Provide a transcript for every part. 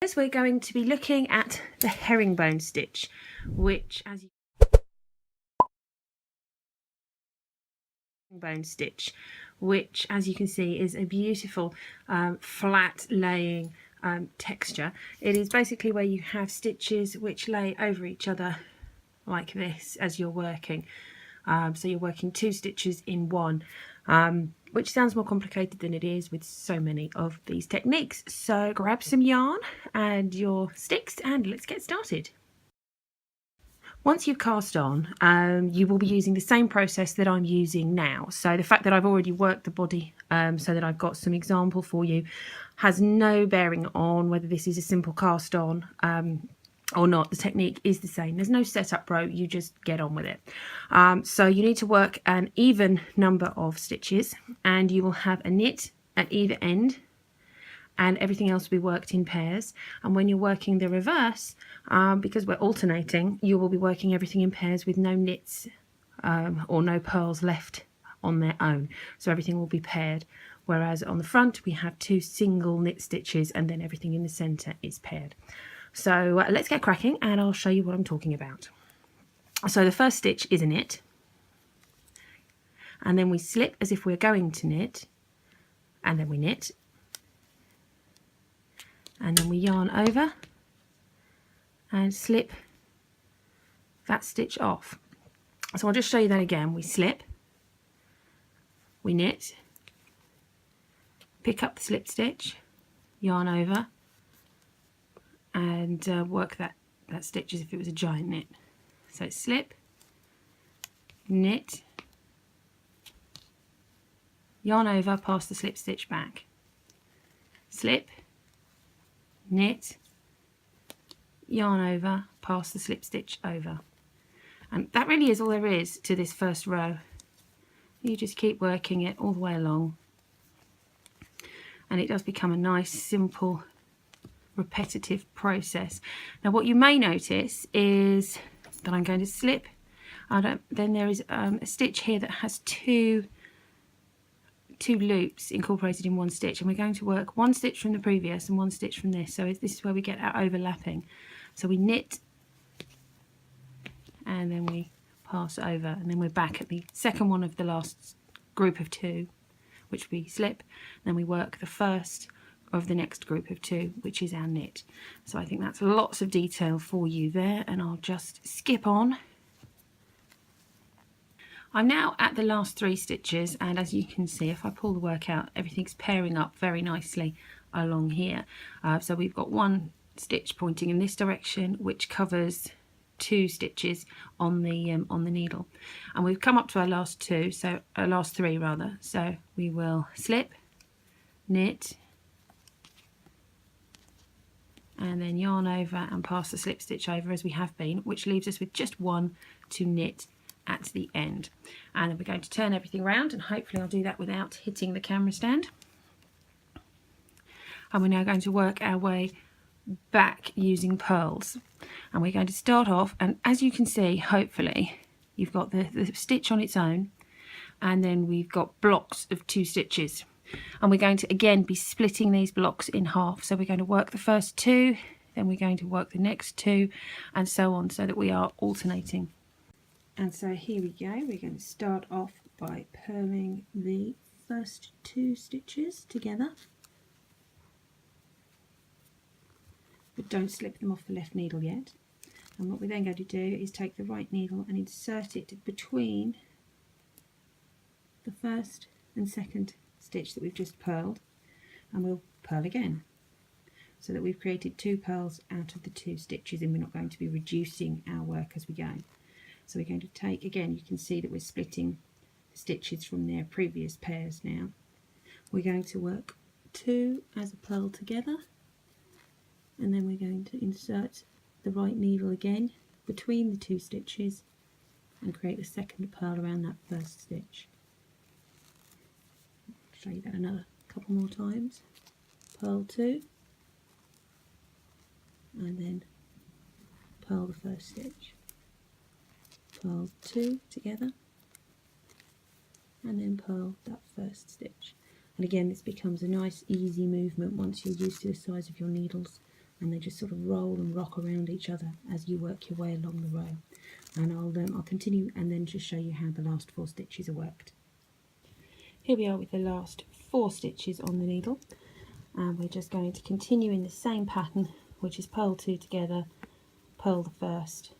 We're going to be looking at the herringbone stitch, which as you can see is a beautiful flat laying texture. It is basically where you have stitches which lay over each other like this as you're working. So you're working two stitches in one, which sounds more complicated than it is with so many of these techniques. So grab some yarn and your sticks and let's get started. Once you've cast on, you will be using the same process that I'm using now. So the fact that I've already worked the body so that I've got some example for you has no bearing on whether this is a simple cast on or not. The technique is the same. There's no setup row, you just get on with it. So you need to work an even number of stitches and you will have a knit at either end and everything else will be worked in pairs. And when you're working the reverse, because we're alternating, you will be working everything in pairs with no knits or no purls left on their own. So everything will be paired. Whereas on the front we have two single knit stitches and then everything in the center is paired. So let's get cracking and I'll show you what I'm talking about. So the first stitch is a knit, and then we slip as if we're going to knit, and then we knit, and then we yarn over and slip that stitch off. So I'll just show you that again. We slip, we knit, pick up the slip stitch, yarn over, and work that stitch as if it was a giant knit. So slip, knit, yarn over, pass the slip stitch back, slip, knit, yarn over, pass the slip stitch over. And that really is all there is to this first row. You just keep working it all the way along and it does become a nice simple repetitive process. Now what you may notice is that I'm going to slip, then there is a stitch here that has two loops incorporated in one stitch, and we're going to work one stitch from the previous and one stitch from this. So this is where we get our overlapping. So we knit and then we pass over and then we're back at the second one of the last group of two, which we slip, then we work the first of the next group of two, which is our knit. So I think that's lots of detail for you there, and I'll just skip on. I'm now at the last three stitches, and as you can see, if I pull the work out, everything's pairing up very nicely along here. So we've got one stitch pointing in this direction, which covers two stitches on the needle, and we've come up to our last two, so our last three rather. So we will slip, knit, and then yarn over and pass the slip stitch over as we have been, which leaves us with just one to knit at the end. And then we're going to turn everything around, and hopefully I'll do that without hitting the camera stand. And we're now going to work our way back using purls, and we're going to start off, and as you can see, hopefully you've got the stitch on its own, and then we've got blocks of two stitches, and we're going to again be splitting these blocks in half. So we're going to work the first two, then we're going to work the next two, and so on, so that we are alternating. And so here we go, we're going to start off by purling the first two stitches together, but don't slip them off the left needle yet. And what we're then going to do is take the right needle and insert it between the first and second stitch that we've just purled, and we'll purl again, so that we've created two purls out of the two stitches, and we're not going to be reducing our work as we go. So we're going to take, again, you can see that we're splitting the stitches from their previous pairs now. We're going to work two as a purl together, and then we're going to insert the right needle again between the two stitches and create a second purl around that first stitch. I'll show you that another couple more times. Purl two, and then purl the first stitch. Purl two together, and then purl that first stitch. And again, this becomes a nice easy movement once you're used to the size of your needles and they just sort of roll and rock around each other as you work your way along the row. And I'll continue and then just show you how the last 4 stitches are worked. Here we are with the last 4 stitches on the needle, and we're just going to continue in the same pattern, which is purl 2 together, purl the first,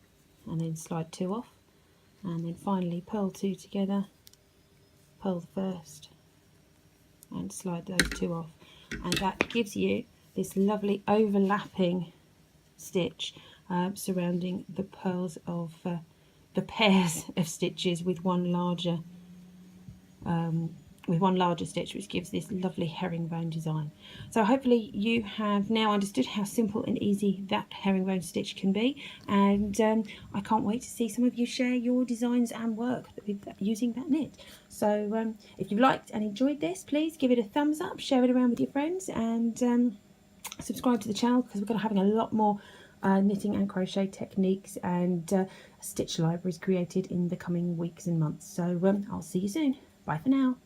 and then slide 2 off, and then finally purl 2 together, purl the first, and slide those 2 off, and that gives you this lovely overlapping stitch surrounding the pearls of the pairs of stitches with one larger stitch, which gives this lovely herringbone design. So hopefully you have now understood how simple and easy that herringbone stitch can be, and I can't wait to see some of you share your designs and work using that knit. So if you've liked and enjoyed this, please give it a thumbs up, share it around with your friends, and subscribe to the channel, because we're going to having a lot more knitting and crochet techniques and stitch libraries created in the coming weeks and months. So I'll see you soon. Bye for now.